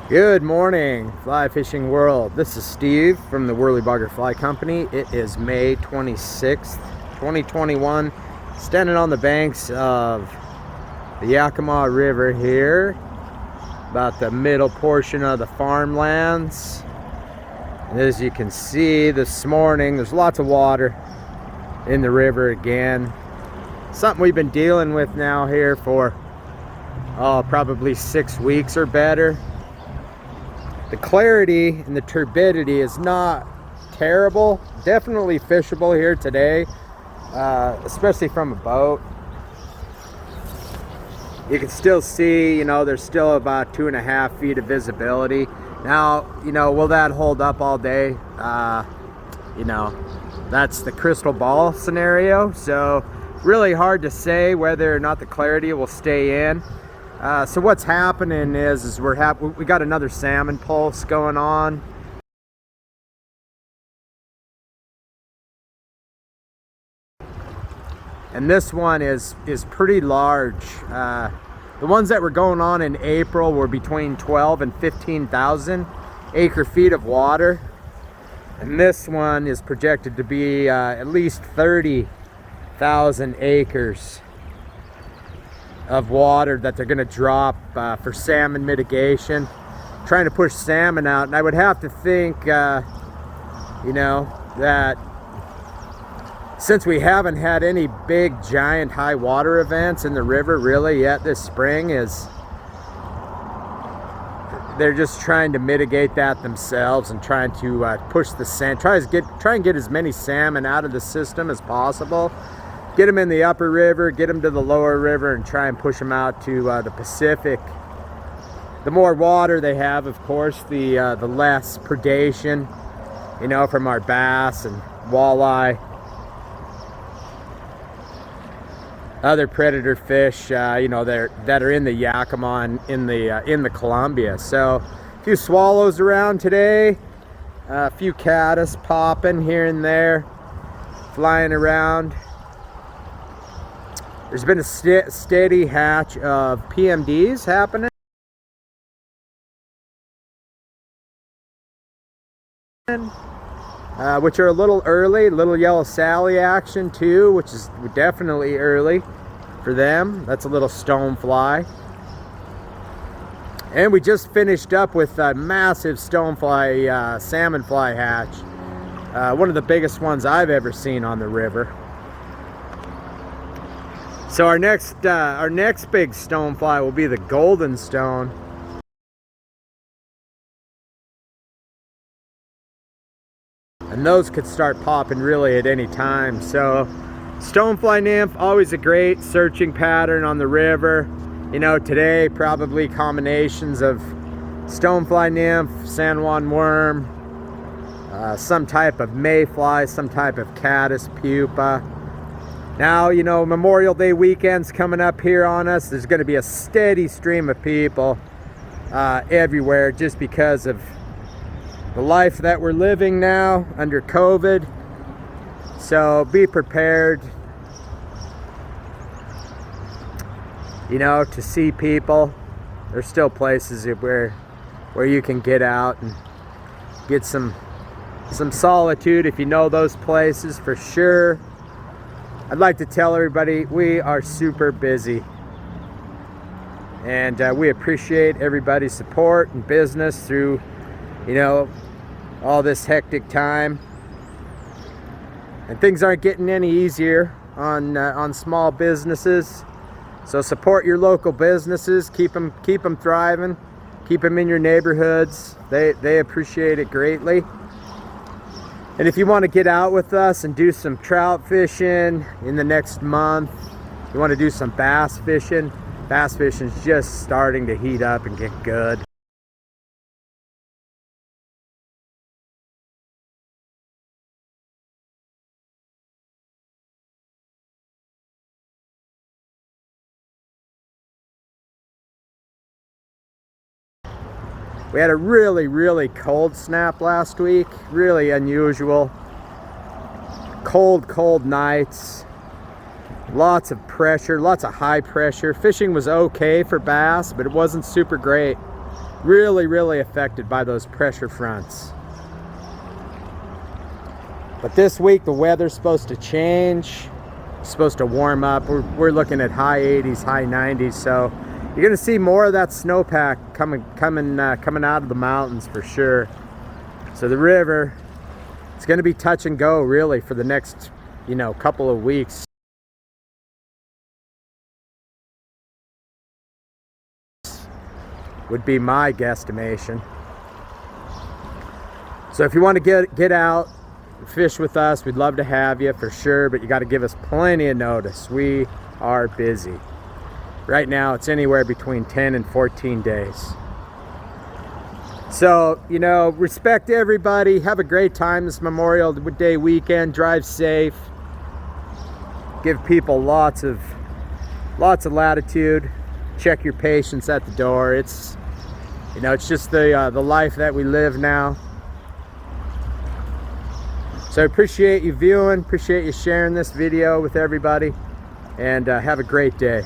Good morning, fly fishing world. This is Steve from the Worley Bugger Fly Company. It is May 26th, 2021. Standing on the banks of the Yakima River here, about the middle portion of the Farmlands. And as you can see this morning, there's lots of water in the river again. Something we've been dealing with now here for probably 6 weeks or better. The clarity and the turbidity is not terrible. Definitely fishable here today, especially from a boat. You can still see, there's still about 2.5 feet of visibility. Now, will that hold up all day? That's the crystal ball scenario. So really hard to say whether or not the clarity will stay in. So what's happening is we got another salmon pulse going on. And this one is pretty large. The ones that were going on in April were between 12 and 15,000 acre feet of water. And this one is projected to be at least 30,000 acres of water that they're going to drop for salmon mitigation, trying to push salmon out. And I would have to think, that since we haven't had any big, giant, high water events in the river really yet this spring, they're just trying to mitigate that themselves and trying to push the salmon, try and get as many salmon out of the system as possible. Get them in the upper river, get them to the lower river, and try and push them out to the Pacific. The more water they have, of course, the less predation, from our bass and walleye, other predator fish, that are in the Yakima and in the Columbia. So, a few swallows around today, a few caddis popping here and there, flying around. There's been a steady hatch of PMDs happening, which are a little early. Little yellow Sally action too, which is definitely early for them. That's a little stonefly. And we just finished up with a massive stonefly, salmon fly hatch. One of the biggest ones I've ever seen on the river. So our next big stonefly will be the golden stone. And those could start popping really at any time. So stonefly nymph, always a great searching pattern on the river. Today probably combinations of stonefly nymph, San Juan worm, some type of mayfly, some type of caddis pupa. Now, Memorial Day weekend's coming up here on us. There's going to be a steady stream of people everywhere just because of the life that we're living now under COVID. So be prepared, to see people. There's still places where you can get out and get some solitude if you know those places for sure. I'd like to tell everybody we are super busy, and we appreciate everybody's support and business through, all this hectic time. And things aren't getting any easier on small businesses. So support your local businesses, keep them thriving, keep them in your neighborhoods. They appreciate it greatly. And if you want to get out with us and do some trout fishing in the next month, you want to do some bass fishing is just starting to heat up and get good. We had a really, really cold snap last week, really unusual. Cold nights, lots of pressure, lots of high pressure. Fishing was okay for bass, but it wasn't super great. really affected by those pressure fronts. But this week the weather's supposed to change. It's supposed to warm up. We're looking at high 80s, high 90s. So you're gonna see more of that snowpack coming out of the mountains for sure. So the river, it's gonna be touch and go really for the next, you know, couple of weeks. Would be my guesstimation. So if you want to get out, fish with us, we'd love to have you for sure, but you got to give us plenty of notice. We are busy. Right now it's anywhere between 10 and 14 days. So, you know, respect everybody. Have a great time this Memorial Day weekend. Drive safe. Give people lots of latitude. Check your patience at the door. It's, you know, it's just the life that we live now. So I appreciate you viewing, appreciate you sharing this video with everybody, and have a great day.